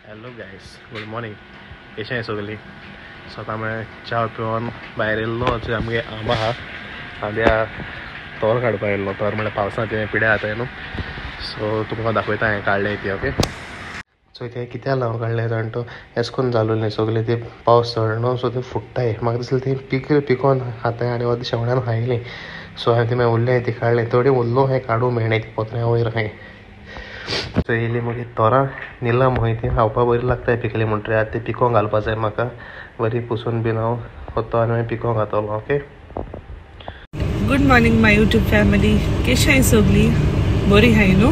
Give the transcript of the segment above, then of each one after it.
Hello guys, good morning. कशें आहे सगळीं? सो आतां हांवें च्या पिवन भायर येयल्लो. आमगे आंबो आहा, आंब्या तोर काडपाक येयल्लो. तोर म्हळ्यार पावसांत ते पिड्या जाताय न्हू. सो तुमकां दाखयता हांवें काडलें ती. ओके, सो ते कित्याक लागून काडलें जाण तो हेच करून जालो न्ही सगळें ते पावस चड न्हू. सो ते फुट्टाय. म्हाका दिसलें ती पिकोन खाताय आनी अर्दें शेवण्यान खायलीं. सो हांवें ती उरलें ती काडलें. थोडी उरलो हें काडूं मेळना ती पोत्र्या वयर हाय. सो येयली मागीर तोरां निलम खंय ती खावपाक बरी लागताय पिकली म्हणटरी. आतां ती पिकोवंक घालपा जाय म्हाका. बरी पुसून बीन हांव वतो आनी मागीर पिकोवंक घातलो. Okay, good morning my YouTube family. कशी आहे सगळी? बरी हाय न्हू?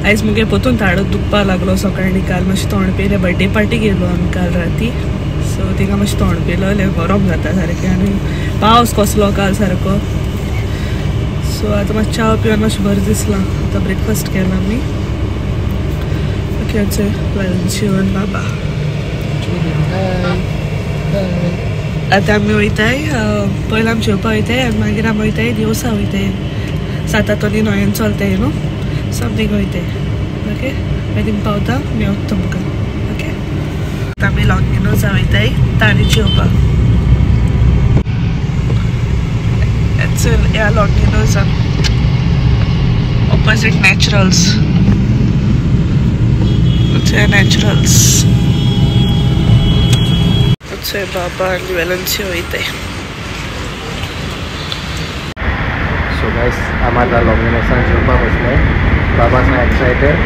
आयज मुगे पोतून ताळो दुखपा लागलो सकाळी. काल मातशें तोंड पेलें. बर्थडे पार्टी गेलो आमी काल राती. सो तिका मातशें तोंड पेलो गरम जाता सारकें. आनी पावस कसलो काल सारको. सो आतां मातशें च्या पिवन मातशें बरें दिसलां. आतां ब्रेकफास्ट केला आमी. ओके, शिवन बाबा आतां आमी वयताय. पयलीं आमी जेवपा वयताय आनी मागीर आमी वयताय दिवसा वयताय. 7:00 9 चलताय न्हू. समथींग वयताय. ओके, मागीर थिंग पावता मेळटा तुमकां. ओके, आतां आमी लॉंगिनोजा वयताय तारी जेवपाक. ह्या लॉंगिनोजा ऑपोजीट नॅचरल्स. नॅचरल्स बाबा आनी वेलन्सी वयताय. सो गायस, आमी आतां लॉंगिनोसान जेवपाक बसले. बाबा आसा एक्सायटेड.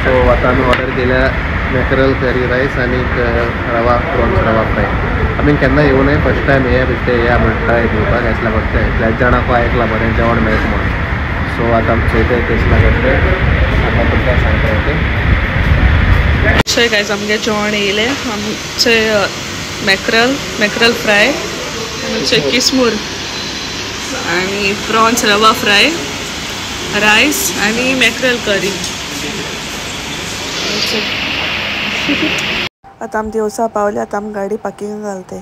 सो आतां आमी ऑर्डर केल्या मॅकरल करी रायस आनी रवा प्रॉन्स रवा फ्राय. आमी केन्ना येवं नय, फर्स्ट टायम हे बेश्टे या म्हणटाय दिवपाक एस लागत. जायत जाणांक आयकलां बरें जेवण मेळटा म्हणून. सो आतां आमी चोयताय टेस्ट लागत ते. आतां तुमकां सांगता. ओके, अशें गायज आमगे जेवण येयलें. आमचें मॅकरल फ्राय, आमचें किसमूर आनी प्रॉन्स रवा फ्राय, रायस आनी मॅकरल करी. आतां आमी दिवसा पावले. आतां आमी गाडी पार्किंगाक घालताय.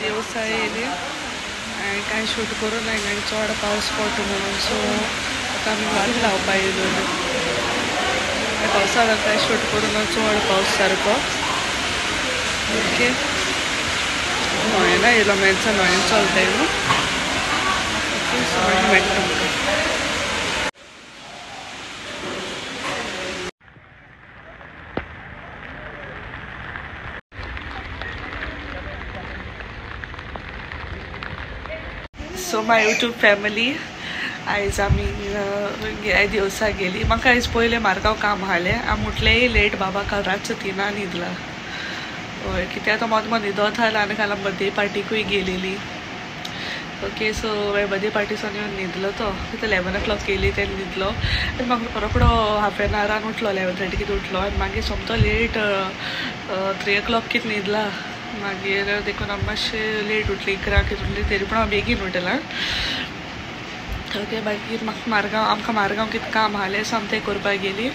दिवसा येयली आनी कांय शूट करूं ना आनी चड पावस पडटा म्हणून. सो आतां आमी गाडी लावपा येयलो. पावसा लागून कांय शूट करूं ना, चड पावस सारको. ओके, न्हंयेन येयलो मेळचा. न्हंयेन चलताय न्हू. ओके, सो मागीर मेळटा तुमकां. सो माय यूट्यूब फॅमिली, आयज आमी ह्या दिवसा गेली. म्हाका आयज पयलें मारगांव काम आसलें. हांव मुटलेंय लेट. बाबा काल रातचो 3 न्हिदला. हय, कित्याक तो मोद न्हिदोत आसलो आनी काल आमी बर्थडे पार्टीकूय गेलेली. ओके, सो बर्थडे पार्टीसून येवन न्हिदलो तो. 11 o'clock केली ते न्हिदलो. आनी म्हाका रोकडो हाफ एन आवरान उठलो. 11:30 कितें उठलो आनी मागीर सोमतो लेट 3 o'clock कितें न्हिदला. मागीर देखून हांव मातशें लेट उठली. 11 कितें उठली तरी पूण हांव बेगीन उठलां. ओके, मागीर आमकां मारगांव कितें काम आसलें सो आमी तें करपाक गेली.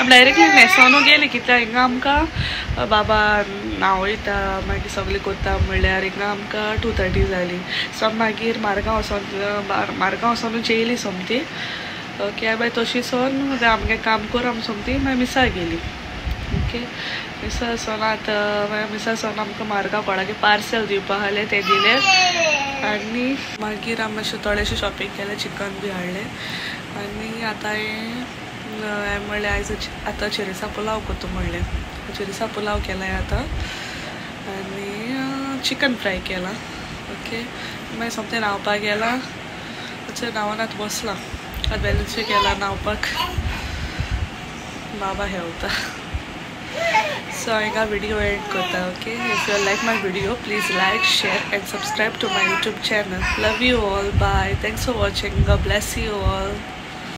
आमी डायरेक्टली न्हेसोनू गेली. कित्याक हिंगा आमकां बाबा न्हावयता मागीर सगळें करता म्हणल्यार हिंगा आमकां 2:30 जाली. सो आमी मागीर मारगांव वचोनूच येयली सोमती. ओके, मागीर तशी सोन आमगे काम करून आमी सोमती मागीर मिसा गेली. ओके, मिसा सोन आतां मिसा सोन आमकां मारगांव कोणागे पार्सल दिवपा आसलें तें दिलें. आनी मागीर हांव मातशें थोडेंशें शॉपिंग केलें. चिकन बी हाडलें. आनी आतां हें म्हणलें आयज आतां चिरेसा पुलाव करता म्हणलें. चिरेसा पुलाव केलाय आतां. आनी चिकन फ्राय केलां. ओके, मागीर सोमतें न्हांवपाक गेलां. न्हांवन आतां बसलां. आतां बॅलन्सूय केलां न्हांवपाक. बाबा हेवता. So I video end kota. Okay, if you like my video, please like, share and subscribe to my YouTube channel. Love you all. Bye. Thanks for watching. God bless you all.